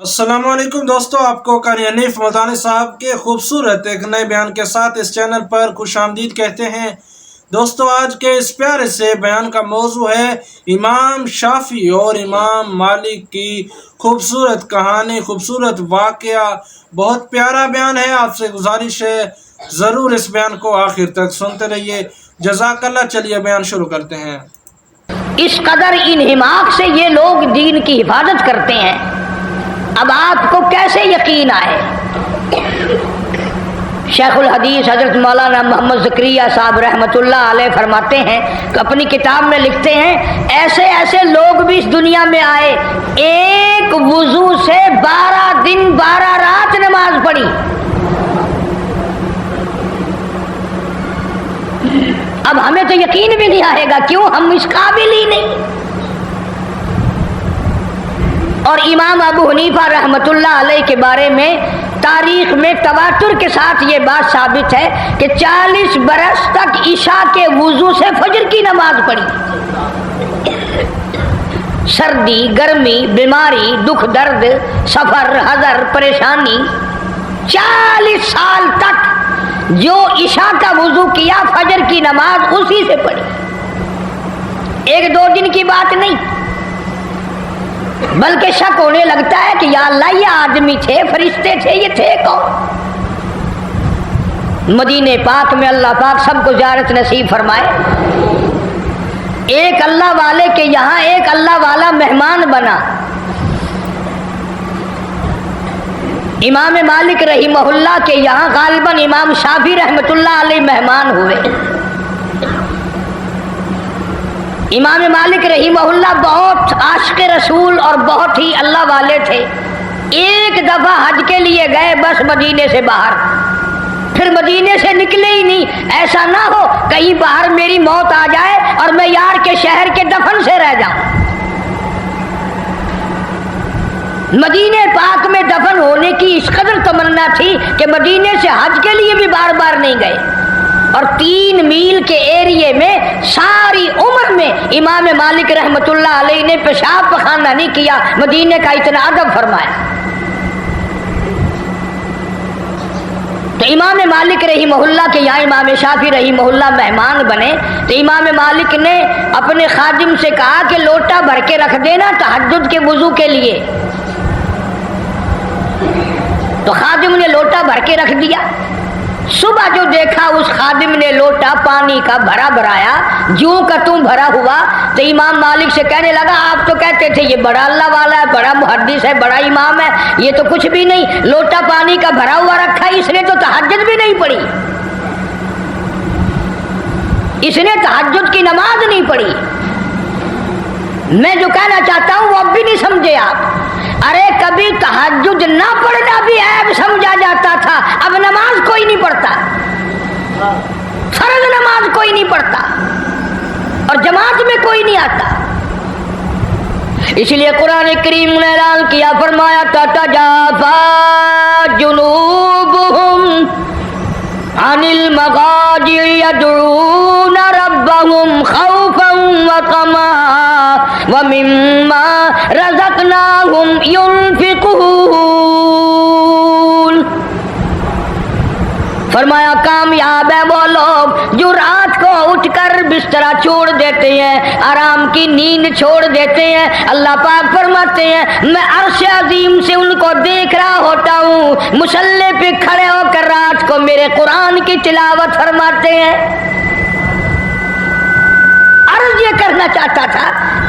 السلام علیکم دوستو، آپ کو قاری حنیف ملتانی صاحب کے خوبصورت ایک نئے بیان کے ساتھ اس چینل پر خوش آمدید کہتے ہیں۔ دوستو، آج کے اس پیارے سے بیان کا موضوع ہے امام شافعی اور امام مالک کی خوبصورت کہانی، خوبصورت واقعہ۔ بہت پیارا بیان ہے، آپ سے گزارش ہے ضرور اس بیان کو آخر تک سنتے رہیے۔ جزاک اللہ۔ چلیے بیان شروع کرتے ہیں۔ اس قدر انہماک سے یہ لوگ دین کی حفاظت کرتے ہیں، اب آپ کو کیسے یقین آئے؟ شیخ الحدیث حضرت مولانا محمد زکریا صاحب رحمۃ اللہ علیہ فرماتے ہیں کہ اپنی کتاب میں لکھتے ہیں ایسے ایسے لوگ بھی اس دنیا میں آئے، ایک وضو سے 12 دن 12 رات نماز پڑھی۔ اب ہمیں تو یقین بھی نہیں آئے گا، کیوں؟ ہم اس قابل ہی نہیں۔ اور امام ابو حنیفہ رحمۃ اللہ علیہ کے بارے میں تاریخ میں تواتر کے ساتھ یہ بات ثابت ہے کہ 40 برس تک عشاء کے وضو سے فجر کی نماز پڑھی۔ سردی، گرمی، بیماری، دکھ درد، سفر، حضر، پریشانی، 40 سال تک جو عشاء کا وضو کیا، فجر کی نماز اسی سے پڑھی۔ ایک دو دن کی بات نہیں، بلکہ شک ہونے لگتا ہے کہ یا اللہ یہ آدمی تھے، فرشتے تھے، یہ تھے کون؟ مدینے پاک میں اللہ پاک سب کو زیارت نصیب فرمائے۔ ایک اللہ والے کے یہاں ایک اللہ والا مہمان بنا۔ امام مالک رحمہ اللہ کے یہاں غالباً امام شافعی رحمۃ اللہ علیہ مہمان ہوئے۔ امام مالک رحمہ اللہ بہت عاشق رسول اور بہت ہی اللہ والے تھے۔ ایک دفعہ حج کے لیے گئے، بس مدینے سے باہر، پھر مدینے سے نکلے ہی نہیں۔ ایسا نہ ہو کہیں باہر میری موت آ جائے اور میں یار کے شہر کے دفن سے رہ جاؤں۔ مدینے پاک میں دفن ہونے کی اس قدر تمنا تھی کہ مدینے سے حج کے لیے بھی بار بار نہیں گئے، اور 3 میل کے ایریے میں ساری عمر میں امام مالک رحمۃ اللہ علیہ نے پیشاب پخانہ نہیں کیا، مدینے کا اتنا ادب فرمایا۔ تو امام مالک رحمہ اللہ کے یہاں امام شافعی رحمہ اللہ مہمان بنے، تو امام مالک نے اپنے خادم سے کہا کہ لوٹا بھر کے رکھ دینا تہجد کے وضو کے لیے۔ تو خادم نے لوٹا بھر کے رکھ دیا۔ صبح جو دیکھا اس خادم نے لوٹا پانی کا بھرا بھرایا، جوں کا توں بھرا ہوا، تو امام مالک سے کہنے لگا آپ تو کہتے تھے یہ بڑا اللہ والا ہے، بڑا محدث ہے، بڑا امام ہے، یہ تو کچھ بھی نہیں، لوٹا پانی کا بھرا ہوا رکھا، اس نے تو تہجد بھی نہیں پڑھی، اس نے تہجد کی نماز نہیں پڑھی۔ میں جو کہنا چاہتا ہوں وہ اب بھی نہیں سمجھے آپ۔ ارے کبھی تہجد نہ پڑھنا بھی عیب سمجھا جاتا تھا، اب نماز کوئی نہیں پڑھتا، فرض نماز کوئی نہیں پڑھتا، اور جماعت میں کوئی نہیں آتا۔ اس لیے قرآن کریم نے اعلان کیا، فرمایا تتجافی جنوبہم عن المضاجع يدعون ربهم خوفا وطمعا ومما رزقناهم ينفقون۔ فرمایا کامیاب ہے وہ لوگ جو رات کو اٹھ کر بسترا چھوڑ دیتے ہیں، آرام کی نیند چھوڑ دیتے ہیں۔ اللہ پاک فرماتے ہیں میں عرش عظیم سے ان کو دیکھ رہا ہوتا ہوں، مصلی پہ کھڑے ہو کر رات کو میرے قرآن کی تلاوت فرماتے ہیں۔ عرض یہ کرنا چاہتا تھا،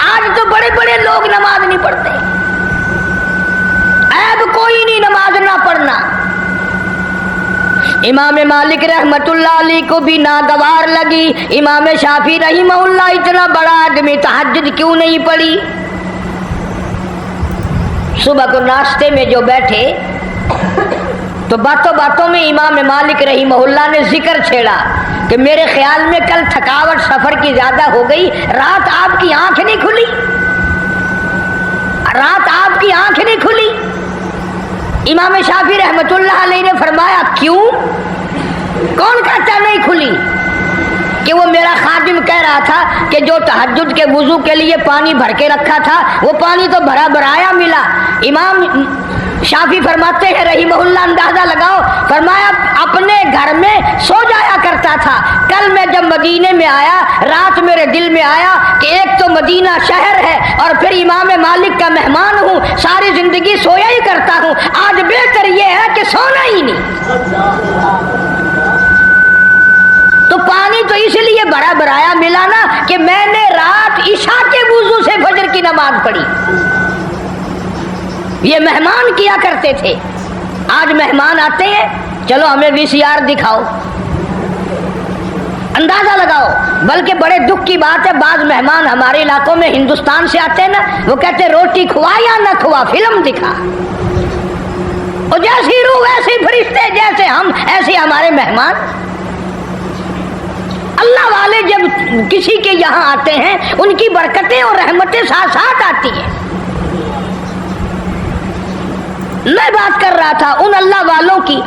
آج تو بڑے بڑے لوگ نماز نہیں پڑھتے، عیب کوئی نہیں نماز نہ پڑھنا۔ امام مالک رحمت اللہ علیہ کو بھی ناگوار لگی، امام شافعی رحمہ اللہ اتنا بڑا آدمی تہجد کیوں نہیں پڑھی؟ صبح کو ناشتے میں جو بیٹھے تو باتوں باتوں میں امام مالک رحمہ اللہ نے ذکر چھیڑا کہ میرے خیال میں کل تھکاوٹ سفر کی زیادہ ہو گئی، رات آپ کی آنکھ نہیں کھلی، رات آپ کی آنکھ نہیں کھلی۔ امام شافعی رحمۃ اللہ علیہ نے فرمایا کیوں؟ کون کہتا نہیں کھلی؟ کہ وہ وہ میرا خادم کہہ رہا تھا کہ جو تہجد کے وضو کے لیے پانی بھر کے رکھا تھا وہ پانی تو بھرا بھرایا ملا۔ امام شافعی فرماتے ہیں رحمہ اللہ، اندازہ لگاؤ، فرمایا اپنے گھر میں سو جایا کرتا تھا۔ کل میں جب مدینے میں آیا، رات میرے دل میں آیا کہ ایک تو مدینہ شہر ہے اور پھر امام مالک کا مہمان ہوں، ساری زندگی سویا ہی کرتا ہوں، آج بہتر یہ ہے کہ سونا ہی نہیں۔ تو پانی تو اس لیے بھرا بھرایا ملا نا کہ میں نے رات عشاء کے وضو سے فجر کی نماز پڑھی۔ یہ مہمان کیا کرتے تھے، آج مہمان آتے ہیں چلو ہمیں VCR دکھاؤ، اندازہ لگاؤ۔ بلکہ بڑے دکھ کی بات ہے، بعض مہمان ہمارے علاقوں میں ہندوستان سے آتے ہیں نا، وہ کہتے ہیں روٹی کھوا یا نہ کھوا، فلم دکھا۔ اور جیسی روح ویسے فرشتے، جیسے ہم ایسے ہمارے مہمان۔ اللہ والے جب کسی کے یہاں آتے ہیں ان کی برکتیں اور رحمتیں ساتھ ساتھ آتی ہیں۔ میں بات کر رہا تھا ان اللہ والوں کی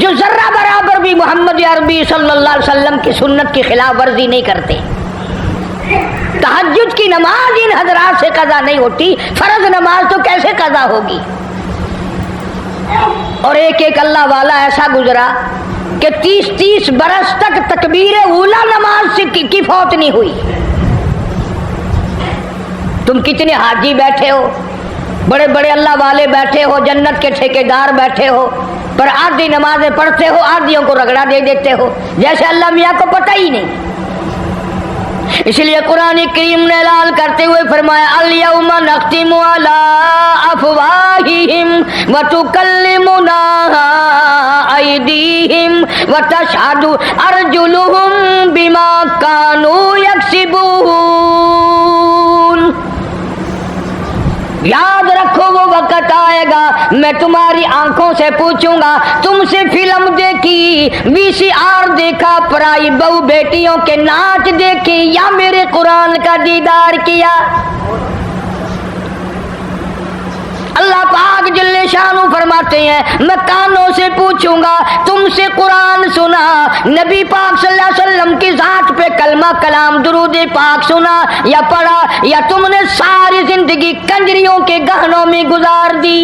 جو ذرہ برابر بھی محمد عربی صلی اللہ علیہ وسلم کی سنت کی خلاف ورزی نہیں کرتے۔ تہجد کی نماز ان حضرات سے قضا نہیں ہوتی، فرض نماز تو کیسے قضا ہوگی؟ اور ایک ایک اللہ والا ایسا گزرا کہ 30 برس تک تکبیر اولا نماز سے کی فوت نہیں ہوئی۔ تم کتنے حاجی بیٹھے ہو، بڑے بڑے اللہ والے بیٹھے ہو، جنت کے ٹھیکیدار بیٹھے ہو، پر آدھی نمازیں پڑھتے ہو، آدھیوں کو رگڑا دے دیتے ہو جیسے اللہ میاں کو پتہ ہی نہیں۔ اس لیے قرآن کریم نے اعلان کرتے ہوئے فرمایا الیوم نختم علی افواہہم وتکلمنا ایدیہم وتشہد ارجلہم بما کانوا یکسبون۔ یاد رکھو وہ وقت آئے گا میں تمہاری آنکھوں سے پوچھوں گا تم سے فلم دیکھی، VCR دیکھا، پرائی بہو بیٹیوں کے ناچ دیکھی یا میرے قرآن کا دیدار کیا؟ اللہ پاک جل شانہ فرماتے ہیں میں کانوں سے پوچھوں گا تم سے قرآن سنا، نبی پاک صلی اللہ علیہ وسلم کی ذات پہ کلمہ کلام درود پاک سنا یا پڑھا، یا تم نے ساری زندگی کنجریوں کے گہنوں میں گزار دی۔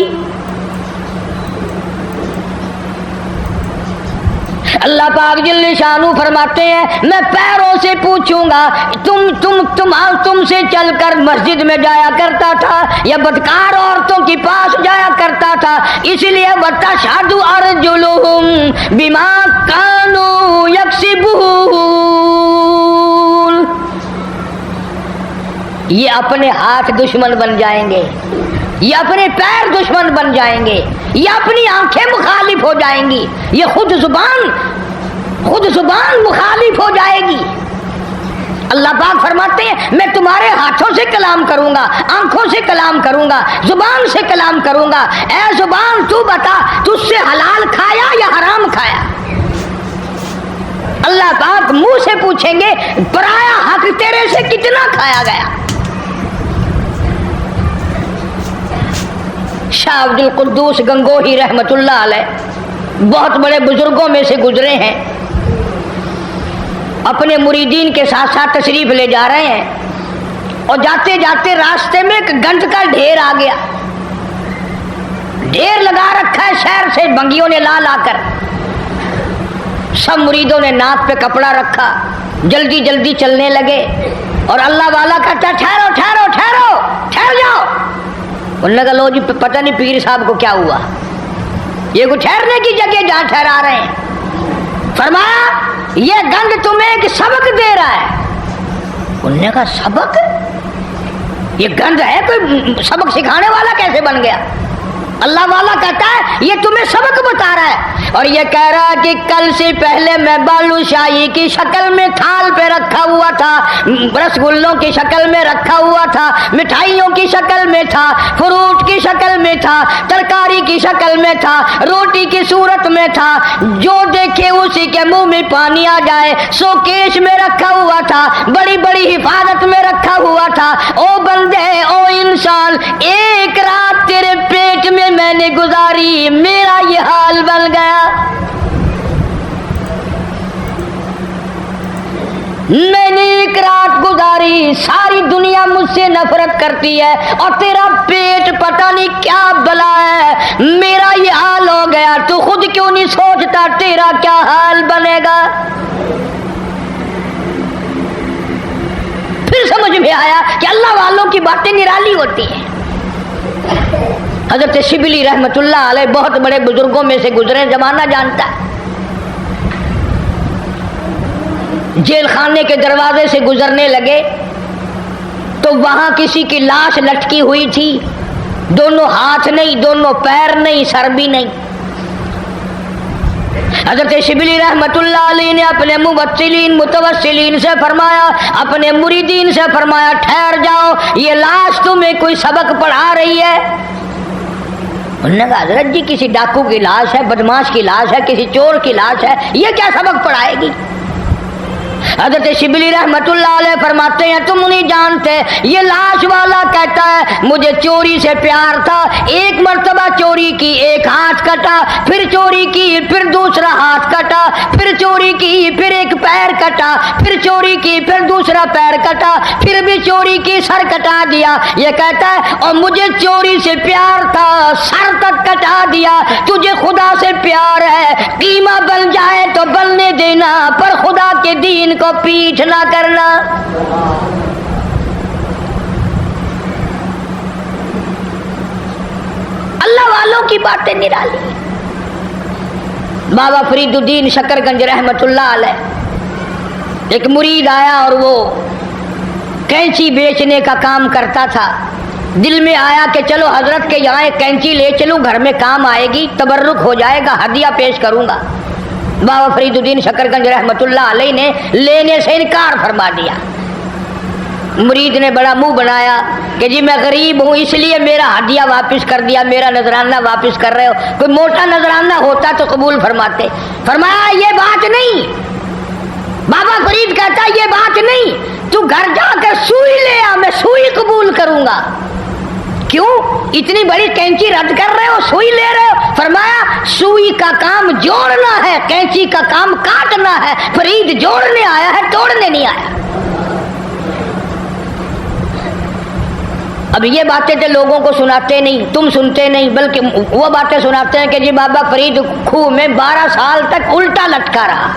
اللہ پاک جل شانہ فرماتے ہیں میں پیروں سے پوچھوں گا تم سے چل کر مسجد میں جایا کرتا تھا یا بدکار عورتوں کے پاس جایا کرتا تھا، اس لیے وتشہد ارجلہم بما کانوا یکسبون۔ یہ اپنے ہاتھ دشمن بن جائیں گے، یہ اپنے پیر دشمن بن جائیں گے، یہ اپنی آنکھیں مخالف ہو جائیں گی، یہ خود زبان مخالف ہو جائے گی۔ اللہ پاک فرماتے ہیں میں تمہارے ہاتھوں سے کلام کروں گا، آنکھوں سے کلام کروں گا، زبان سے کلام کروں گا۔ اے زبان تو بتا تجھ سے حلال کھایا یا حرام کھایا؟ اللہ پاک منہ سے پوچھیں گے پرایا حق تیرے سے کتنا کھایا گیا؟ شاہ عبد القدوس گنگوہی رحمت اللہ علیہ بہت بڑے بزرگوں میں سے گزرے ہیں، اپنے مریدین کے ساتھ ساتھ تشریف لے جا رہے ہیں اور جاتے جاتے راستے میں ایک گنج کا ڈھیر آ گیا، ڈھیر لگا رکھا ہے شہر سے بنگیوں نے لا کر، سب مریدوں نے ناک پہ کپڑا رکھا، جلدی جلدی چلنے لگے اور اللہ والا کہتا ٹھہرو ٹھہرو ٹھہرو ٹھہر جاؤ۔ انہوں نے کہا لو جی پتہ نہیں پیر صاحب کو کیا ہوا، یہ کوئی ٹھہرنے کی جگہ جہاں ٹھہرا رہے ہیں۔ فرمایا یہ گنج تمہیں ایک سبق دے رہا ہے۔ انہوں نے کہا سبق؟ یہ گنج ہے کوئی سبق سکھانے والا کیسے بن گیا؟ اللہ والا کہتا ہے یہ تمہیں سبق بتا رہا ہے، اور یہ کہہ رہا ہے کہ کل سے پہلے میں بالو شاہی کی شکل میں تھال پہ رکھا ہوا تھا، رسگلوں کی شکل میں رکھا ہوا تھا، مٹھائیوں کی شکل میں تھا، فروٹ کی شکل میں تھا، ترکاری کی شکل میں تھا، روٹی کی صورت میں تھا، جو دیکھے اسی کے منہ میں پانی آ جائے، سو کیش میں رکھا ہوا تھا، بڑی بڑی حفاظت میں رکھا ہوا تھا۔ او بندے او انسان، ایک رات تیرے پیٹ میں نے گزاری، میرا یہ حال بن گیا۔ گی ساری دنیا مجھ سے نفرت کرتی ہے اور تیرا پیٹ پتہ نہیں کیا بلا ہے، میرا یہ حال ہو گیا، تو خود کیوں نہیں سوچتا تیرا کیا حال بنے گا؟ پھر سمجھ میں آیا کہ اللہ والوں کی باتیں نرالی ہوتی ہیں۔ حضرت شبلی رحمت اللہ علیہ بہت بڑے بزرگوں میں سے گزرے، زمانہ جانتا ہے۔ جیل خانے کے دروازے سے گزرنے لگے تو وہاں کسی کی لاش لٹکی ہوئی تھی، دونوں ہاتھ نہیں، دونوں پیر نہیں، سر بھی نہیں۔ حضرت شبلی رحمت اللہ علیہ نے اپنے متوسلین سے فرمایا، اپنے مریدین سے فرمایا، ٹھہر جاؤ، یہ لاش تمہیں کوئی سبق پڑھا رہی ہے؟ انہوں نے کہا حضرت جی کسی ڈاکو کی لاش ہے، بدماش کی لاش ہے، کسی چور کی لاش ہے، یہ کیا سبق پڑھائے گی؟ حضرت شبلی رحمت اللہ علیہ فرماتے ہیں تم نہیں جانتے، یہ لاش والا کہتا ہے مجھے چوری سے پیار تھا، ایک مرتبہ چوری کی، ایک ہاتھ کٹا، پھر چوری کی، پھر دوسرا ہاتھ کٹا، پھر چوری کی، پھر ایک پیر کٹا، پھر چوری کی، پھر دوسرا پیر کٹا، پھر بھی چوری کی، سر کٹا دیا۔ یہ کہتا ہے اور مجھے چوری سے پیار تھا، سر تک کٹا دیا۔ تجھے خدا سے پیار ہے، قیمہ بن جائے تو بننے دینا، پر خدا کے دین کو پیچھ نہ کرنا۔ اللہ والوں کی باتیں نرالی۔ بابا فرید الدین شکر گنج رحمت اللہ علیہ ایک مرید آیا اور وہ کینچی بیچنے کا کام کرتا تھا۔ دل میں آیا کہ چلو حضرت کے یہاں ایک کینچی لے چلوں، گھر میں کام آئے گی، تبرک ہو جائے گا، ہدیہ پیش کروں گا۔ بابا فرید الدین شکر گنج رحمت اللہ علیہ نے لینے سے انکار فرما دیا۔ مرید نے بڑا منہ بنایا کہ جی میں غریب ہوں اس لیے میرا ہدیہ واپس کر دیا، میرا نذرانہ واپس کر رہے ہو، کوئی موٹا نذرانہ ہوتا تو قبول فرماتے۔ فرمایا یہ بات نہیں، بابا فرید کہتا یہ بات نہیں، تو گھر جا کر سوئی لے آ، میں سوئی قبول کروں گا۔ کیوں اتنی بڑی کینچی رد کر رہے ہو، سوئی لے رہے ہو؟ فرمایا سوئی کا کام جوڑنا ہے، کینچی کا کام کاٹنا ہے، فرید جوڑنے آیا ہے، توڑنے نہیں آیا۔ اب یہ باتیں تو لوگوں کو سناتے نہیں، تم سنتے نہیں، بلکہ وہ باتیں سناتے ہیں کہ جی بابا فرید خوہ میں 12 سال تک الٹا لٹکا رہا،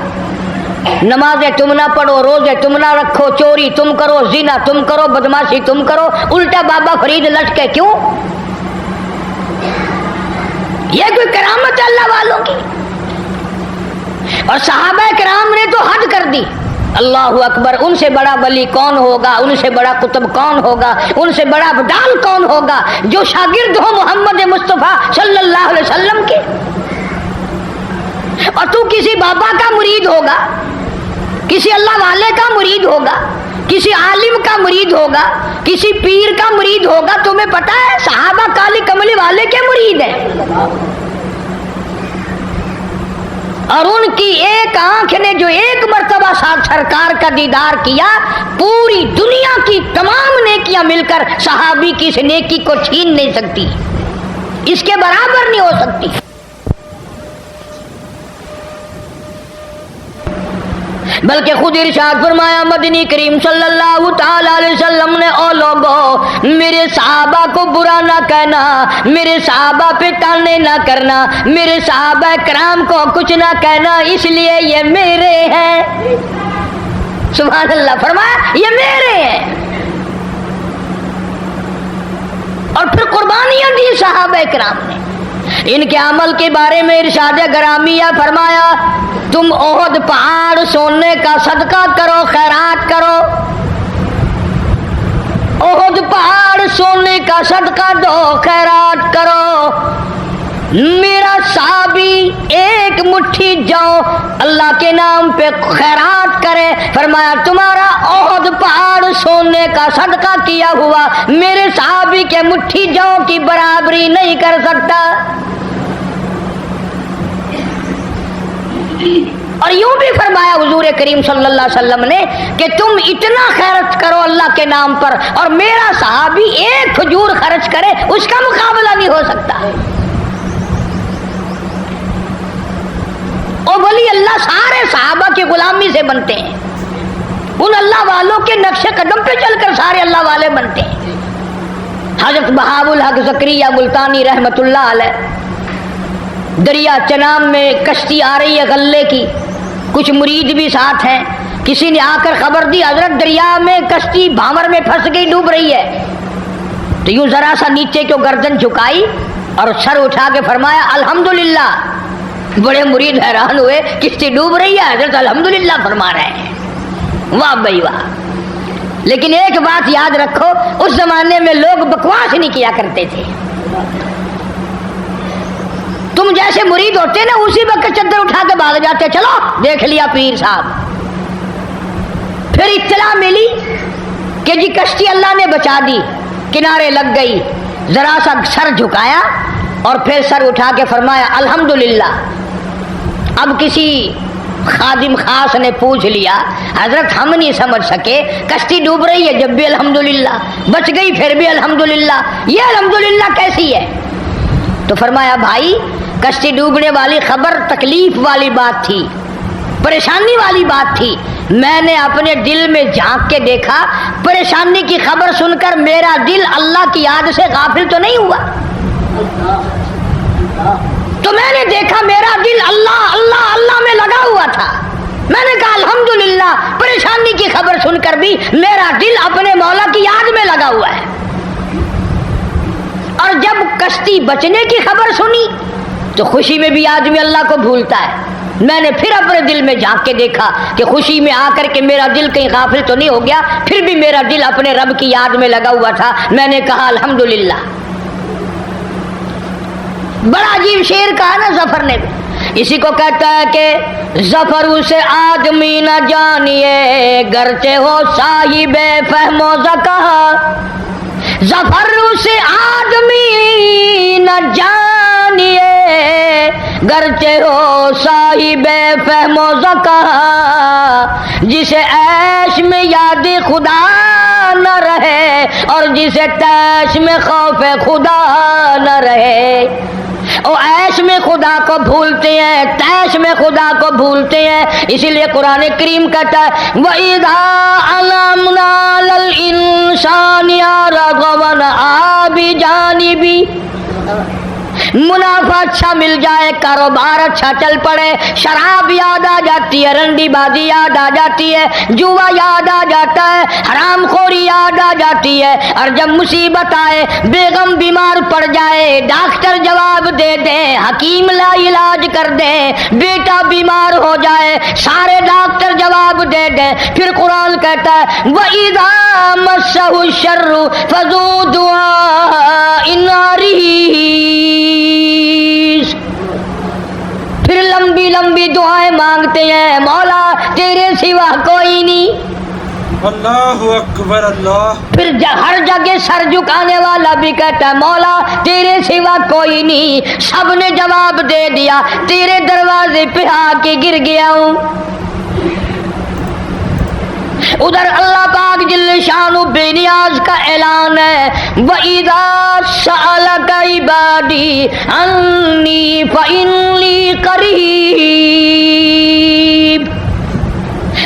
نمازیں تم نہ پڑھو، روزے تم نہ رکھو، چوری تم کرو، زنا تم کرو، بدماشی تم کرو، الٹا بابا فرید لٹکے۔ کیوں؟ یہ کوئی کرامت ہے اللہ والوں کی؟ اور صحابہ کرام نے تو حد کر دی، اللہ اکبر، ان سے بڑا ولی کون ہوگا، ان سے بڑا قطب کون ہوگا، ان سے بڑا ابدال کون ہوگا جو شاگرد ہو محمد مصطفیٰ صلی اللہ علیہ وسلم کے؟ اور تو کسی بابا کا مرید ہوگا، کسی اللہ والے کا مرید ہوگا، کسی عالم کا مرید ہوگا، کسی پیر کا مرید ہوگا، تمہیں پتا ہے صحابہ کالی کملی والے کے مرید ہیں، اور ان کی ایک آنکھ نے جو ایک مرتبہ ساتھ سرکار کا دیدار کیا، پوری دنیا کی تمام نیکیاں مل کر صحابی کی اس نیکی کو چھین نہیں سکتی، اس کے برابر نہیں ہو سکتی۔ بلکہ خود ارشاد فرمایا مدنی کریم صلی اللہ تعالی علیہ وسلم نے، او لوگو میرے صحابہ کو برا نہ کہنا، میرے صحابہ پہ تانے نہ کرنا، میرے صحابہ کرام کو کچھ نہ کہنا، اس لیے یہ میرے ہیں۔ سبحان اللہ، فرمایا یہ میرے ہیں، اور پھر قربانیاں دی صحابہ کرام نے۔ ان کے عمل کے بارے میں ارشاد گرامیہ فرمایا تم احد پہاڑ سونے کا صدقہ کرو، خیرات کرو، احد پہاڑ سونے کا صدقہ دو، خیرات کرو۔ میرا صحابی ایک مٹھی جو اللہ کے نام پہ خیرات کرے، فرمایا تمہارا احد پہاڑ سونے کا صدقہ کیا ہوا میرے صحابی کے مٹھی جو کی برابری نہیں کر سکتا۔ اور یوں بھی فرمایا حضور کریم صلی اللہ علیہ وسلم نے کہ تم اتنا خیرت کرو اللہ کے نام پر، اور میرا صحابی ایک کھجور خرچ کرے اس کا مقابلہ نہیں ہو سکتا۔ اور ولی اللہ سارے صحابہ کی غلامی سے بنتے ہیں، ان اللہ والوں کے نقش قدم پہ چل کر سارے اللہ والے بنتے ہیں. حضرت بہاء الحق زکریا ملتانی رحمت اللہ علیہ، دریا چناب میں کشتی آ رہی ہے غلے کی، کچھ مرید بھی ساتھ ہیں. کسی نے آ کر خبر دی حضرت دریا میں کشتی بھاور میں پھنس گئی، ڈوب رہی ہے. تو یوں ذرا سا نیچے کو گردن جھکائی اور سر اٹھا کے فرمایا الحمدللہ. بڑے مرید حیران ہوئے، کشتی ڈوب رہی ہے، حضرت الحمدللہ فرما رہے ہیں. واہ بھائی واہ. لیکن ایک بات یاد رکھو، اس زمانے میں لوگ بکواس نہیں کیا کرتے تھے. تم جیسے مرید ہوتے نا اسی وقت چادر اٹھا کے بھاگ جاتے، چلو دیکھ لیا پیر صاحب. پھر اطلاع ملی کہ جی کشتی اللہ نے بچا دی، کنارے لگ گئی. ذرا سا سر جھکایا اور پھر سر اٹھا کے فرمایا الحمدللہ. اب کسی خادم خاص نے پوچھ لیا حضرت ہم نہیں سمجھ سکے، کشتی ڈوب رہی ہے جب بھی الحمدللہ، بچ گئی پھر بھی الحمدللہ، یہ الحمدللہ کیسی ہے؟ تو فرمایا بھائی کشتی ڈوبنے والی خبر تکلیف والی بات تھی، پریشانی والی بات تھی. میں نے اپنے دل میں جھانک کے دیکھا، پریشانی کی خبر سن کر میرا دل اللہ کی یاد سے غافل تو نہیں ہوا. تو میں نے دیکھا میرا دل اللہ اللہ اللہ میں لگا ہوا تھا. میں نے کہا الحمدللہ، پریشانی کی خبر سن کر بھی میرا دل اپنے مولا کی یاد میں لگا ہوا ہے. اور جب کشتی بچنے کی خبر سنی تو خوشی میں بھی آدمی اللہ کو بھولتا ہے. میں نے پھر اپنے دل میں جھانک کے دیکھا کہ خوشی میں آ کر کے میرا دل کہیں غافل تو نہیں ہو گیا، پھر بھی میرا دل اپنے رب کی یاد میں لگا ہوا تھا. میں نے کہا الحمدللہ. بڑا عجیب شعر کہا نا ظفر نے بھی. اسی کو کہتا ہے کہ ظفر اسے آدمی نہ جانیے گرچہ ہو صاحب فہم و ذکا. ظفر اسے آدمی نہ جانیے گرچہ ہو صاحب فہم و ذکا. جسے عیش میں یاد خدا نہ رہے اور جسے تیش میں خوف خدا نہ رہے. او عیش میں خدا کو بھولتے ہیں، تیش میں خدا کو بھولتے ہیں. اسی لیے قرآن کریم کہتا ہے وَإِذَا عَلَمْنَا لَلْإِنسَانِ رَغَبًا بِجَانِبِهِ. منافع اچھا مل جائے، کاروبار اچھا چل پڑے، شراب یاد آ جاتی ہے، رنڈی بازی یاد آ جاتی ہے، جوا یاد آ جاتا ہے، حرام خوری یاد آ جاتی ہے. اور جب مصیبت آئے، بیگم بیمار پڑ جائے، ڈاکٹر جواب دے دیں، حکیم لا علاج کر دیں، بیٹا بیمار ہو جائے، سارے ڈاکٹر جواب دے دیں، پھر قرآن کہتا ہے وَإِذَا مَسَّهُ الشَّرُّ فَذُو دُعَاءٍ عَرِيضٍ. پھر لمبی لمبی دعائیں مانگتے ہیں، مولا تیرے سوا کوئی نہیں. اللہ اکبر اللہ. پھر ہر جگہ سر جھکانے والا بھی کہتا ہے مولا تیرے سوا کوئی نہیں. سب نے جواب دے دیا، تیرے دروازے پہ آ کے گر گیا ہوں. ادھر اللہ پاک جل شانہ بے نیاز کا اعلان ہے وَإِذَا سَأَلَكَ عِبَادِي عَنِّي فَإِنِّي قَرِيبٌ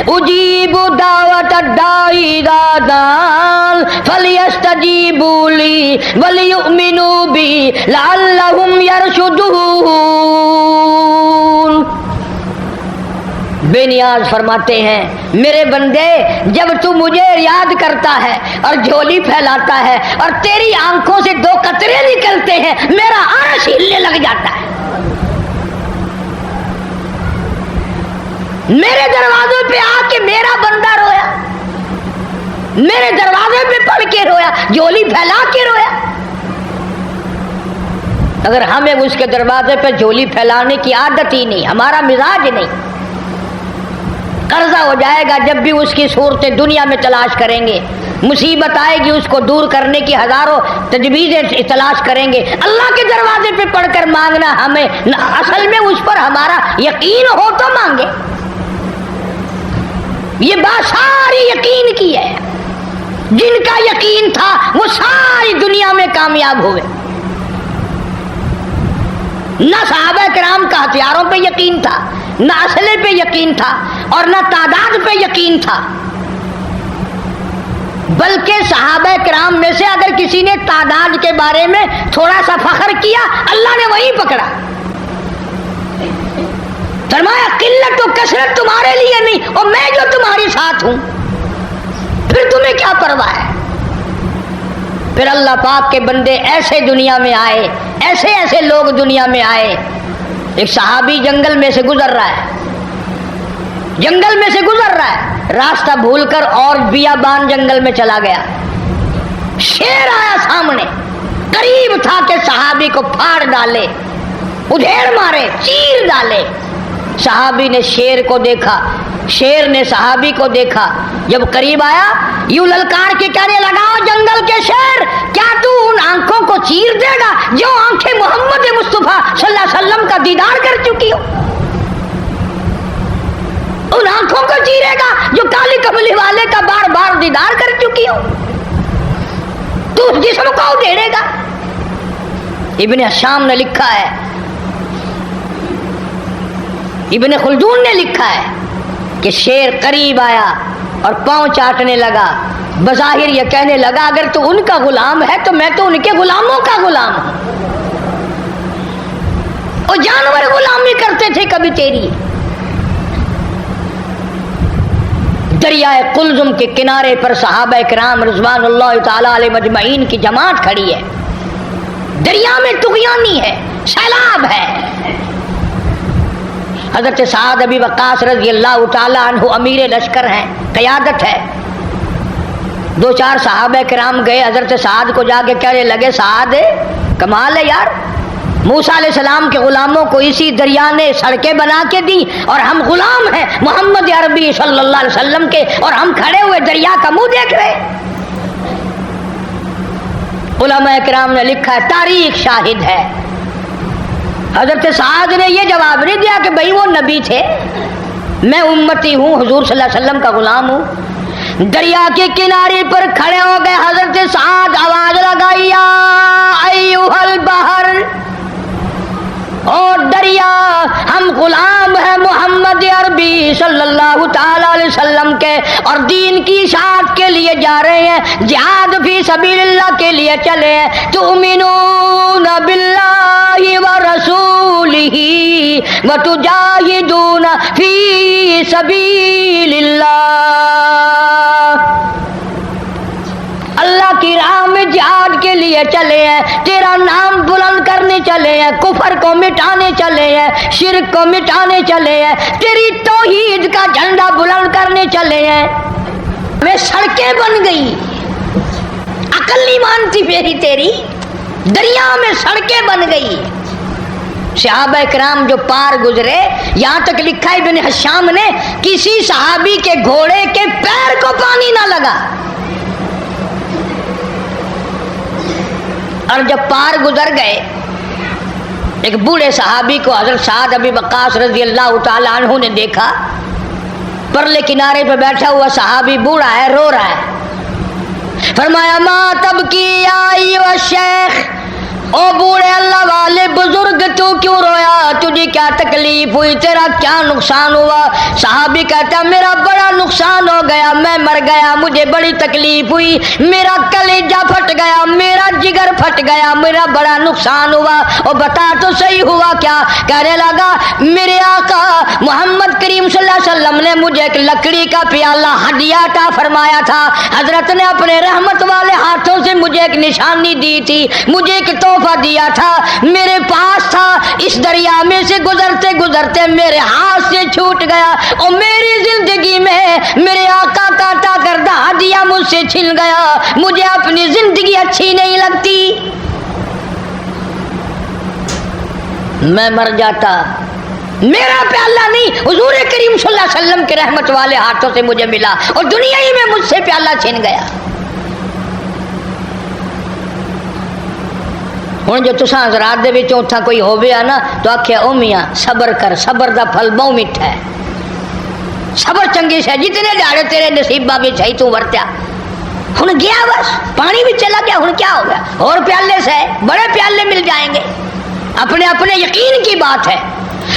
أُجِيبُ دَعْوَةَ الدَّاعِ إِذَا دَعَانِ فَلْيَسْتَجِيبُوا لِي وَلْيُؤْمِنُوا بِي لَعَلَّهُمْ يَرْشُدُونَ. بے نیاز فرماتے ہیں میرے بندے جب تو مجھے یاد کرتا ہے اور جھولی پھیلاتا ہے اور تیری آنکھوں سے دو قطرے نکلتے ہیں، میرا عرش ہلنے لگ جاتا ہے. میرے دروازے پہ آ کے میرا بندہ رویا، میرے دروازے پہ پڑھ کے رویا، جھولی پھیلا کے رویا. اگر ہمیں اس کے دروازے پہ جھولی پھیلانے کی عادت ہی نہیں، ہمارا مزاج نہیں، قرضہ ہو جائے گا جب بھی اس کی صورتیں دنیا میں تلاش کریں گے، مصیبت آئے گی اس کو دور کرنے کی ہزاروں تجویزیں تلاش کریں گے. اللہ کے دروازے پہ پڑھ کر مانگنا ہمیں اصل میں اس پر ہمارا یقین ہو تو مانگے. یہ بات ساری یقین کی ہے، جن کا یقین تھا وہ ساری دنیا میں کامیاب ہوئے. نہ صحابہ کرام کا ہتھیاروں پہ یقین تھا، نہ اسلحے پہ یقین تھا، اور نہ تعداد پہ یقین تھا. بلکہ صحابہ کرام میں سے اگر کسی نے تعداد کے بارے میں تھوڑا سا فخر کیا اللہ نے وہی پکڑا. فرمایا قلت و کثرت تمہارے لیے نہیں اور میں جو تمہارے ساتھ ہوں پھر تمہیں کیا پرواہ ہے. پھر اللہ پاک کے بندے ایسے دنیا میں آئے, ایسے ایسے لوگ دنیا میں آئے. ایک صحابی جنگل میں سے گزر رہا ہے, جنگل میں سے گزر رہا ہے, راستہ بھول کر اور بیابان جنگل میں چلا گیا. شیر آیا سامنے, قریب تھا کہ صحابی کو پھاڑ ڈالے, ادھیڑ مارے, چیر ڈالے. صحابی نے شیر کو دیکھا, شیر نے صحابی کو دیکھا. جب قریب آیا یوں للکار کے کہنے لگا, جنگل کے شیر کیا تو ان آنکھوں کو چیر دے گا جو آنکھیں محمد مصطفیٰ صلی اللہ علیہ وسلم کا دیدار کر چکی ہو؟ ان آنکھوں کو چیرے گا جو کالی کملی والے کا بار بار دیدار کر چکی ہو؟ تو اس جسم کو ادھیڑے گا؟ ابن حشام نے لکھا ہے, ابن خلدون نے لکھا ہے کہ شیر قریب آیا اور پاؤں چاٹنے لگا. بظاہر یہ کہنے لگا اگر تو ان کا غلام ہے تو میں تو ان کے غلاموں کا غلام ہوں. اور جانور غلامی کرتے تھے کبھی تیری. دریائے قلزم کے کنارے پر صحابہ کرام رضوان اللہ تعالی علیہ مجمعین کی جماعت کھڑی ہے. دریا میں طغیانی ہے, سیلاب ہے. حضرت سعد ابی وقاص رضی اللہ تعالی عنہ امیر لشکر ہیں, قیادت ہے. دو چار صحابہ کرام گئے حضرت سعد کو جا کے کہنے لگے, سعد کمال ہے یار, موسیٰ علیہ السلام کے غلاموں کو اسی دریا نے سڑکیں بنا کے دی اور ہم غلام ہیں محمد عربی صلی اللہ علیہ وسلم کے, اور ہم کھڑے ہوئے دریا کا منہ دیکھ رہے. علماء کرام نے لکھا ہے, تاریخ شاہد ہے. حضرت سعد نے یہ جواب نہیں دیا کہ بھئی وہ نبی تھے, میں امتی ہوں, حضور صلی اللہ علیہ وسلم کا غلام ہوں. دریا کے کنارے پر کھڑے ہو گئے. حضرت سعد آواز لگائی, یا ایھا البحر, اور دریا ہم غلام ہیں محمد عربی صلی اللہ تعالی علیہ وسلم کے, اور دین کی اشاعت کے لیے جا رہے ہیں, جہاد فی سبیل اللہ کے لیے چلے ہیں. تؤمنون باللہ ورسولہ وتجاہدون فی سبیل اللہ, اللہ کی راہ میں جہاد کے لیے چلے ہیں, تیرا نام بلند کرنے چلے ہیں, کفر کو مٹانے چلے ہیں, شرک کو مٹانے چلے ہیں, تیری توحید کا جھنڈا بلند کرنے چلے ہیں. میں سڑکیں بن گئی, عقل نہیں مانتی پھیری تیری, دریا میں سڑکیں بن گئی. صحابہ کرام جو پار گزرے, یہاں تک لکھا ابن حشام نے کسی صحابی کے گھوڑے کے پیر کو پانی نہ لگا. اور جب پار گزر گئے, ایک بوڑھے صحابی کو حضرت سعد ابی وقاص رضی اللہ تعالی عنہ نے دیکھا. پرلے کنارے پہ بیٹھا ہوا صحابی بوڑھا ہے, رو رہا ہے. فرمایا, ما تبکی یا ایھا الشیخ, او بوڑھے اللہ والے بزرگ تو کیوں رویا, تجھے کیا تکلیف ہوئی, تیرا کیا نقصان ہوا؟ صحابی کہتا میرا بڑا نقصان ہو گیا, میں مر گیا, مجھے بڑی تکلیف ہوئی, میرا کلیجہ پھٹ گیا, میرا جگر پھٹ گیا, میرا بڑا نقصان ہوا. اور بتا تو صحیح ہوا کیا؟ کہنے لگا میرے آقا محمد کریم صلی اللہ علیہ وسلم نے مجھے ایک لکڑی کا پیالہ ہدیہ عطا فرمایا تھا. حضرت نے اپنے رحمت والے ہاتھوں سے مجھے ایک نشانی دی تھی, مجھے ایک تحفہ دیا تھا, میرے پاس تھا. اس دریا میں سے گزرتے گزرتے میرے ہاتھ سے چھوٹ گیا, اور میری زندگی میں میرے آقا کا عطا کردہ ہدیہ مجھ سے چھن گیا. مجھے اپنی زندگی اچھی نہیں لگتی, میں مر جاتا. میرا پیالہ نہیں, حضور کریم صلی اللہ علیہ وسلم کے رحمت والے ہاتھوں سے مجھے ملا, اور دنیا ہی میں مجھ سے پیالہ چھن گیا. ہوں جو تساں حضرات دے وچوں اتھا کوئی ہووے نا تو آکھے او میاں صبر کر, صبر دا پھل بہت میٹھا ہے. صبر چنگی سے, جتنے دیہڑے تیرے نصیبہ وچ ہے تو ورتیا. ہن گیا بس, پانی بھی چلا گیا, ہن کیا ہو گیا؟ اور پیالے سے بڑے پیالے مل جائیں گے. اپنے اپنے یقین کی بات ہے.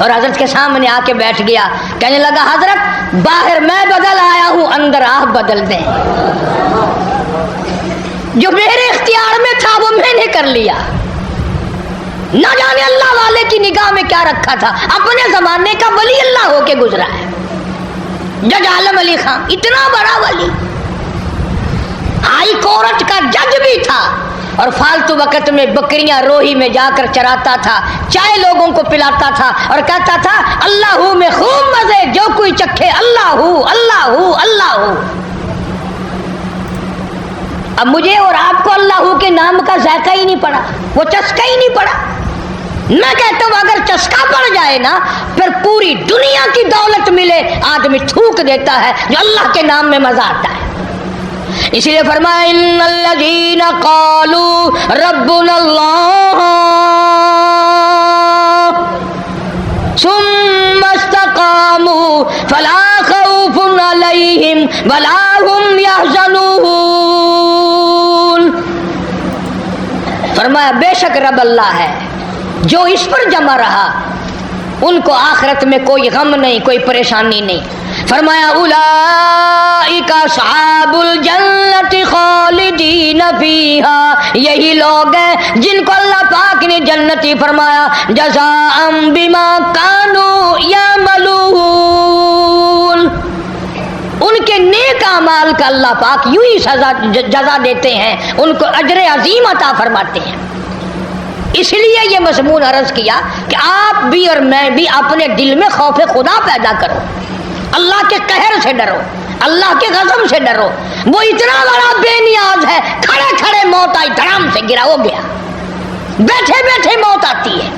اور حضرت کے سامنے آ کے بیٹھ گیا. کہنے لگا حضرت باہر میں بدل آیا ہوں, اندر آپ بدل دیں. جو میرے اختیار میں تھا وہ میں نے کر لیا. نہ جانے اللہ والے کی نگاہ میں کیا رکھا تھا. اپنے زمانے کا ولی اللہ ہو کے گزرا ہے. جج عالم علی خان اتنا بڑا ولی, ہائی کورٹ کا جج بھی تھا, اور فالتو وقت میں بکریاں روہی میں جا کر چراتا تھا, چائے لوگوں کو پلاتا تھا, اور کہتا تھا اللہ ہو میں خوب مزے, جو کوئی چکھے اللہ ہو اللہ ہو اللہ ہو. اب مجھے اور آپ کو اللہ ہو کے نام کا ذائقہ ہی نہیں پڑا, وہ چسکا ہی نہیں پڑا. میں کہتا ہوں اگر چسکا پڑ جائے نا, پھر پوری دنیا کی دولت ملے آدمی تھوک دیتا ہے جو اللہ کے نام میں مزہ آتا ہے. اس لیے فرمایا ان الذین قالوا ربنا اللہ ثم استقاموا فلا خوف علیہم ولا هم یحزنون. فرمایا بے شک رب اللہ ہے, جو اس پر جمع رہا ان کو آخرت میں کوئی غم نہیں, کوئی پریشانی نہیں. فرمایا اولئک اصحاب الجنت خالدین فیہا, یہی لوگ ہیں جن کو اللہ پاک نے جنتی فرمایا. جزاء بما کانوا یعملون, ان کے نیک اعمال کا اللہ پاک یوں ہی جزا دیتے ہیں, ان کو اجر عظیم عطا فرماتے ہیں. اس لیے یہ مضمون عرض کیا کہ آپ بھی اور میں بھی اپنے دل میں خوف خدا پیدا کرو, اللہ کے قہر سے ڈرو, اللہ کے غضب سے ڈرو. وہ اتنا بڑا بے نیاز ہے, کھڑے کھڑے موت آئی دھڑام سے گرا ہو گیا, بیٹھے بیٹھے موت آتی ہے,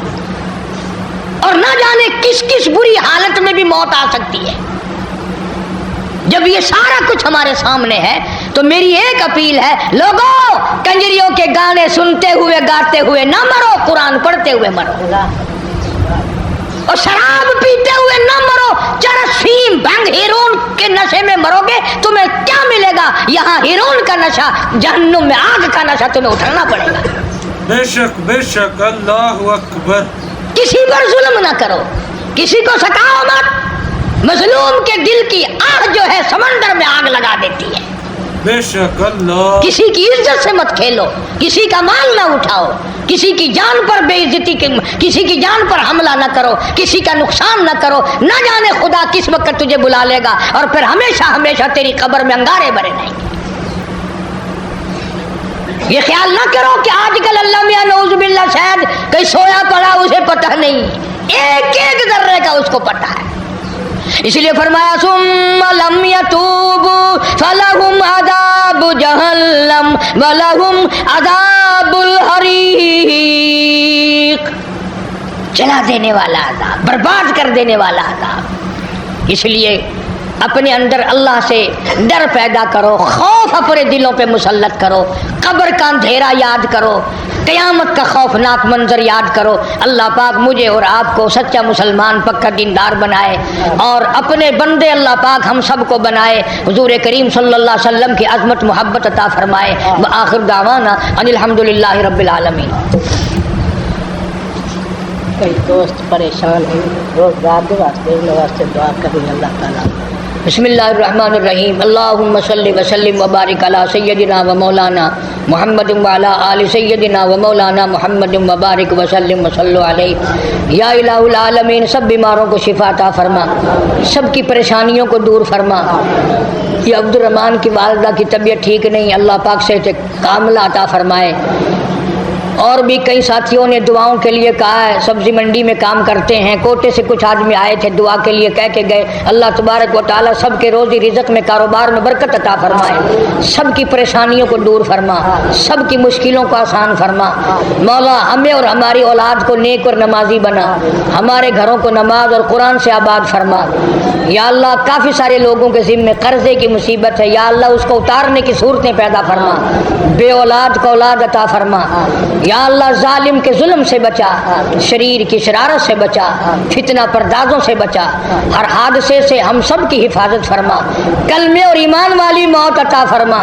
اور نہ جانے کس کس بری حالت میں بھی موت آ سکتی ہے. جب یہ سارا کچھ ہمارے سامنے ہے تو میری ایک اپیل ہے, لوگوں کنجریوں کے گانے سنتے ہوئے گاتے ہوئے نہ مرو, قرآن پڑھتے ہوئے مرو, اور شراب پیتے ہوئے نہ مرو. چرس فیم بھنگ ہیرون کے نشے میں مرو گے تمہیں کیا ملے گا؟ یہاں ہیرون کا نشہ, جہنم میں آگ کا نشہ تمہیں اٹھانا پڑے گا. بے شک بے شک, اللہ اکبر. کسی پر ظلم نہ کرو, کسی کو ستاؤ مت. مظلوم کے دل کی آگ جو ہے سمندر میں آگ لگا دیتی ہے. بے شک اللہ. کسی کی عزت سے مت کھیلو, کسی کا مال نہ اٹھاؤ, کسی کی جان پر بے عزتی, کسی کی جان پر حملہ نہ کرو, کسی کا نقصان نہ کرو. نہ جانے خدا کس وقت تجھے بلا لے گا اور پھر ہمیشہ ہمیشہ تیری قبر میں انگارے بھرے رہیں گے. یہ خیال نہ کرو کہ آج کل اللہ میاں نعوذ باللہ شاید کہیں سویا پڑا اسے پتہ نہیں, ایک ایک ذرے کا اس کو پتہ ہے. اس لیے فرمایا ثم لم یتوبوا فلہم عذاب جہنم ولہم عذاب الحریق. جلا دینے والا عذاب, برباد کر دینے والا عذاب. اس لیے اپنے اندر اللہ سے ڈر پیدا کرو, خوف اپنے دلوں پہ مسلط کرو, قبر کا اندھیرا یاد کرو, قیامت کا خوفناک منظر یاد کرو. اللہ پاک مجھے اور آپ کو سچا مسلمان پکا دیندار بنائے, اور اپنے بندے اللہ پاک ہم سب کو بنائے. حضور کریم صلی اللہ علیہ وسلم کی عظمت محبت عطا فرمائے. وآخر دعوانا ان الحمدللہ رب العالمین. کئی دوست پریشان ہیں, روزگار کے واسطے دعا کریں اللہ تعالیٰ. بسم اللہ الرحمن الرحیم. اللہم صلی وسلم وبارک علی سیدنا و مولانا محمد وعلی آل سیدنا و مولانا محمد وبارک وسلم وصلو علیہ. یا الہ العالمین, سب بیماروں کو شفا عطا فرما, سب کی پریشانیوں کو دور فرما. یہ عبد الرحمن کی والدہ کی طبیعت ٹھیک نہیں, اللہ پاک صحت کاملہ عطا فرمائے. اور بھی کئی ساتھیوں نے دعاؤں کے لیے کہا ہے, سبزی منڈی میں کام کرتے ہیں, کوٹے سے کچھ آدمی آئے تھے دعا کے لیے کہہ کے گئے. اللہ تبارک و تعالیٰ سب کے روزی رزق میں کاروبار میں برکت عطا فرمائے, سب کی پریشانیوں کو دور فرما, سب کی مشکلوں کو آسان فرما. مولا ہمیں اور ہماری اولاد کو نیک اور نمازی بنا, ہمارے گھروں کو نماز اور قرآن سے آباد فرما. یا اللہ کافی سارے لوگوں کے ذمے قرضے کی مصیبت ہے, یا اللہ اس کو اتارنے کی صورتیں پیدا فرما. بے اولاد کو اولاد عطا فرما. یا اللہ ظالم کے ظلم سے بچا، شریر کی شرارت سے بچا، فتنہ پردازوں سے بچا، ہر حادثے سے ہم سب کی حفاظت فرما، کلمے اور ایمان والی موت عطا فرما۔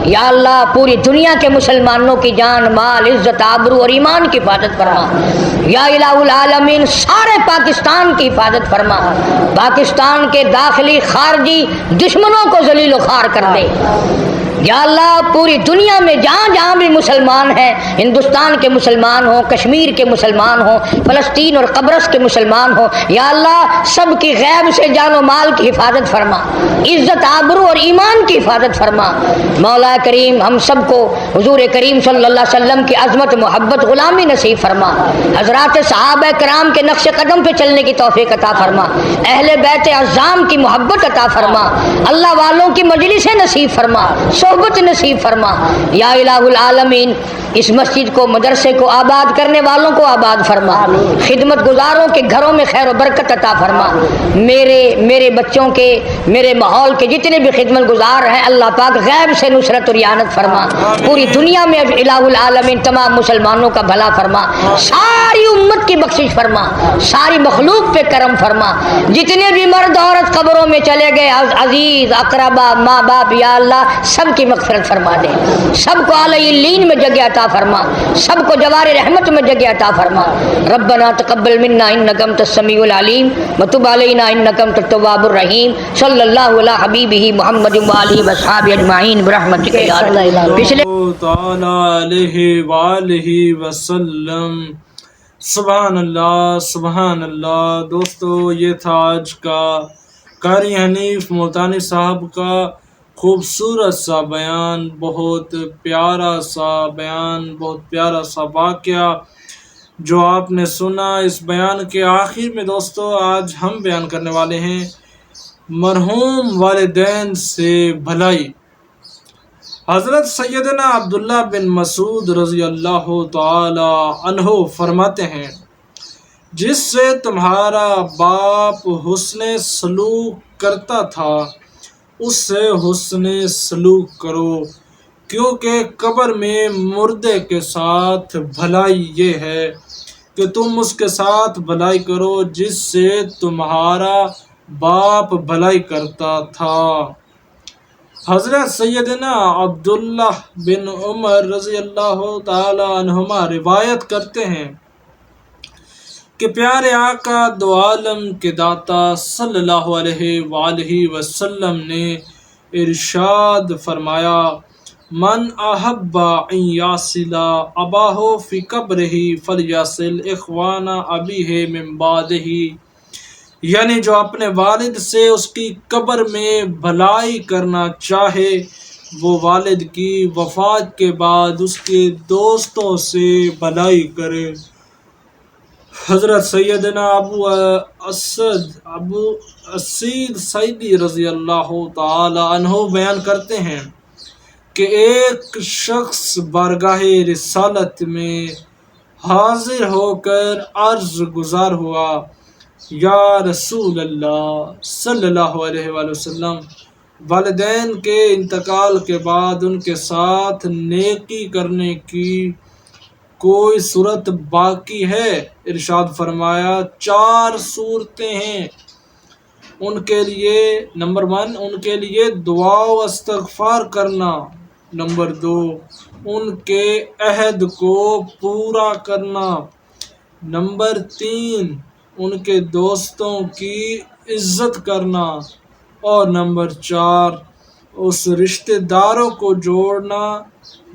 یا اللہ پوری دنیا کے مسلمانوں کی جان، مال، عزت، آبرو اور ایمان کی حفاظت فرما۔ یا الہ العالمین سارے پاکستان کی حفاظت فرما، پاکستان کے داخلی خارجی دشمنوں کو ذلیل و خوار کر دے۔ یا اللہ پوری دنیا میں جہاں جہاں بھی مسلمان ہیں، ہندوستان کے مسلمان ہوں، کشمیر کے مسلمان ہوں، فلسطین اور قبرص کے مسلمان ہوں، یا اللہ سب کی غیب سے جان و مال کی حفاظت فرما، عزت آبرو اور ایمان کی حفاظت فرما۔ مولا کریم ہم سب کو حضور کریم صلی اللہ علیہ وسلم کی عظمت، محبت، غلامی نصیب فرما، حضرات صحابہ کرام کے نقش قدم پہ چلنے کی توفیق عطا فرما، اہل بیت اعظام کی محبت عطا فرما، اللہ والوں کی مجلسیں نصیب فرما، صحبت نصیب فرما۔ یا الہ العالمین اس مسجد کو، مدرسے کو آباد کرنے والوں کو آباد فرما، خدمت گزاروں کے گھروں میں خیر و برکت عطا فرما، میرے بچوں کے، میرے ماحول کے جتنے بھی خدمت گزار ہیں اللہ پاک غیب سے نصرت اور اعانت فرما، پوری دنیا میں الہ العالمین تمام مسلمانوں کا بھلا فرما، ساری امت کی بخشش فرما، ساری مخلوق پہ کرم فرما، جتنے بھی مرد عورت قبروں میں چلے گئے عزیز اقربا ماں باپ یا اللہ سب کی مغفرت فرما دے، سب کو اعلی الین میں جگہ عطا فرما، سب کو جوار رحمت میں جگہ عطا فرما۔ ربنا تقبل منا انک انت السمیع العلیم وتب علینا انک انت التواب الرحیم۔ صلی اللہ علی حبیبہ محمد وآلہ وصحبہ اجمعین برحمتک یا اللہ۔ پچھلے تعالی علیہ وآلہ وسلم۔ سبحان اللہ، سبحان اللہ۔ دوستو یہ تھا آج کا قاری حنیف ملتانی صاحب کا خوبصورت سا بیان، بہت پیارا سا بیان، بہت پیارا سا واقعہ جو آپ نے سنا۔ اس بیان کے آخر میں دوستو آج ہم بیان کرنے والے ہیں مرحوم والدین سے بھلائی۔ حضرت سیدنا عبداللہ بن مسعود رضی اللہ تعالی عنہ فرماتے ہیں، جس سے تمہارا باپ حسن سلوک کرتا تھا اس سے حسن سلوک کرو، کیونکہ قبر میں مردے کے ساتھ بھلائی یہ ہے کہ تم اس کے ساتھ بھلائی کرو جس سے تمہارا باپ بھلائی کرتا تھا۔ حضرت سیدنا عبداللہ بن عمر رضی اللہ تعالی عنہما روایت کرتے ہیں کہ پیارے آقا دو عالم کے داتا صلی اللہ علیہ وآلہ وسلم نے ارشاد فرمایا، من احب ان یصل اباہ فی قبرہ فلیصل اخوان ابیہ من بعدہ، یعنی جو اپنے والد سے اس کی قبر میں بھلائی کرنا چاہے وہ والد کی وفات کے بعد اس کے دوستوں سے بھلائی کرے۔ حضرت سیدنا ابو اسید سعیدی رضی اللہ تعالی عنہ بیان کرتے ہیں کہ ایک شخص بارگاہ رسالت میں حاضر ہو کر عرض گزار ہوا، یا رسول اللہ صلی اللہ علیہ وآلہ وسلم، والدین کے انتقال کے بعد ان کے ساتھ نیکی کرنے کی کوئی صورت باقی ہے؟ ارشاد فرمایا 4 صورتیں ہیں ان کے لیے۔ نمبر 1 ان کے لیے دعا و استغفار کرنا، نمبر 2 ان کے عہد کو پورا کرنا، نمبر 3 ان کے دوستوں کی عزت کرنا، اور نمبر 4 اس رشتہ داروں کو جوڑنا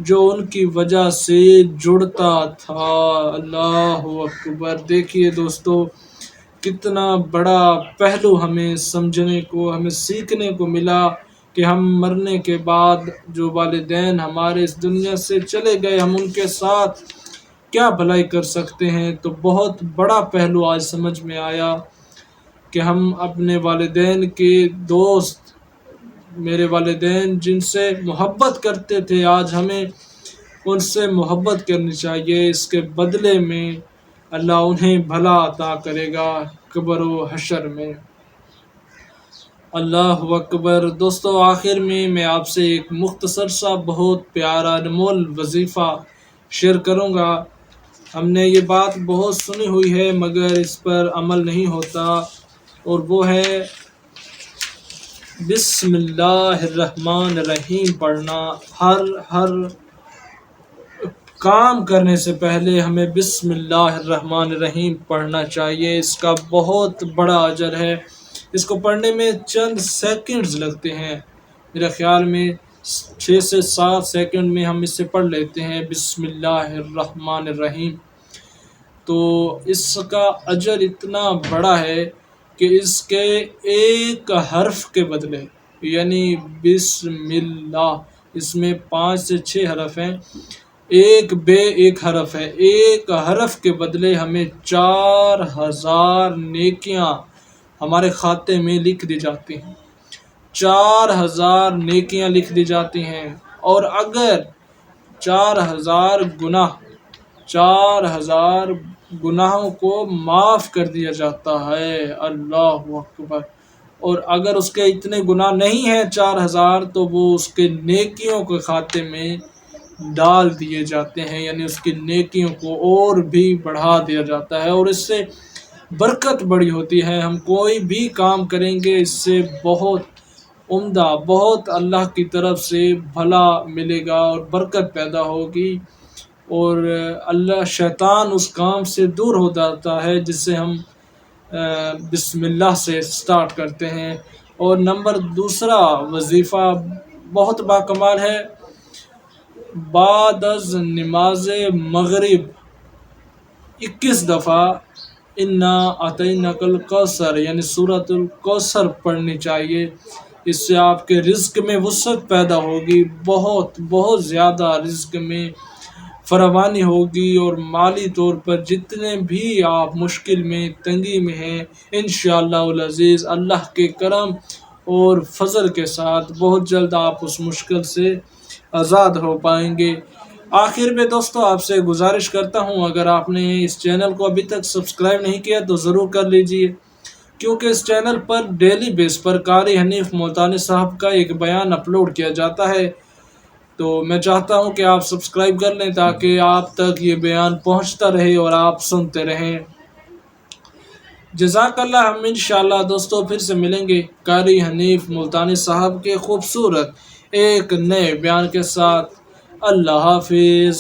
جو ان کی وجہ سے جڑتا تھا۔ اللہ اکبر۔ دیکھیے دوستو کتنا بڑا پہلو ہمیں سمجھنے کو، ہمیں سیکھنے کو ملا کہ ہم مرنے کے بعد جو والدین ہمارے اس دنیا سے چلے گئے ہم ان کے ساتھ کیا بھلائی کر سکتے ہیں۔ تو بہت بڑا پہلو آج سمجھ میں آیا کہ ہم اپنے والدین کے دوست، میرے والدین جن سے محبت کرتے تھے آج ہمیں ان سے محبت کرنی چاہیے، اس کے بدلے میں اللہ انہیں بھلا عطا کرے گا قبر و حشر میں۔ اللہ اکبر۔ دوستو آخر میں آپ سے ایک مختصر سا بہت پیارا انمول وظیفہ شیئر کروں گا۔ ہم نے یہ بات بہت سنی ہوئی ہے مگر اس پر عمل نہیں ہوتا، اور وہ ہے بسم اللہ الرحمن الرحیم پڑھنا۔ ہر کام کرنے سے پہلے ہمیں بسم اللہ الرحمن الرحیم پڑھنا چاہیے، اس کا بہت بڑا اجر ہے۔ اس کو پڑھنے میں چند سیکنڈز لگتے ہیں، میرے خیال میں 6 سے 7 سیکنڈ میں ہم اس سے پڑھ لیتے ہیں بسم اللہ الرحمن الرحیم۔ تو اس کا اجر اتنا بڑا ہے کہ اس کے ایک حرف کے بدلے، یعنی بسم اللہ، اس میں 5 سے 6 حرف ہیں، ایک حرف ہے، ایک حرف کے بدلے ہمیں 4000 نیکیاں ہمارے کھاتے میں لکھ دی جاتی ہیں، 4000 نیکیاں لکھ دی جاتی ہیں۔ اور اگر 4000 گناہوں کو معاف کر دیا جاتا ہے، اللہ اکبر، اور اگر اس کے اتنے گناہ نہیں ہیں 4000 تو وہ اس کے نیکیوں کے کھاتے میں ڈال دیے جاتے ہیں، یعنی اس کی نیکیوں کو اور بھی بڑھا دیا جاتا ہے، اور اس سے برکت بڑی ہوتی ہے۔ ہم کوئی بھی کام کریں گے اس سے بہت عمدہ، بہت اللہ کی طرف سے بھلا ملے گا اور برکت پیدا ہوگی، اور اللہ شیطان اس کام سے دور ہو جاتا ہے جس سے ہم بسم اللہ سے سٹارٹ کرتے ہیں۔ اور نمبر دوسرا وظیفہ بہت باکمال ہے، بعد از نماز مغرب 21 دفعہ انا اعطیناک الکوثر یعنی سورۃ الکوثر پڑھنی چاہیے۔ اس سے آپ کے رزق میں وسعت پیدا ہوگی، بہت زیادہ رزق میں فراوانی ہوگی، اور مالی طور پر جتنے بھی آپ مشکل میں، تنگی میں ہیں، انشاءاللہ العزیز اللہ کے کرم اور فضل کے ساتھ بہت جلد آپ اس مشکل سے آزاد ہو پائیں گے۔ آخر میں دوستو آپ سے گزارش کرتا ہوں، اگر آپ نے اس چینل کو ابھی تک سبسکرائب نہیں کیا تو ضرور کر لیجئے، کیونکہ اس چینل پر ڈیلی بیس پر قاری حنیف ملتانی صاحب کا ایک بیان اپلوڈ کیا جاتا ہے، تو میں چاہتا ہوں کہ آپ سبسکرائب کر لیں تاکہ آپ تک یہ بیان پہنچتا رہے اور آپ سنتے رہیں۔ جزاک اللہ۔ ہم انشاءاللہ دوستو پھر سے ملیں گے قاری حنیف ملتانی صاحب کے خوبصورت ایک نئے بیان کے ساتھ۔ اللہ حافظ۔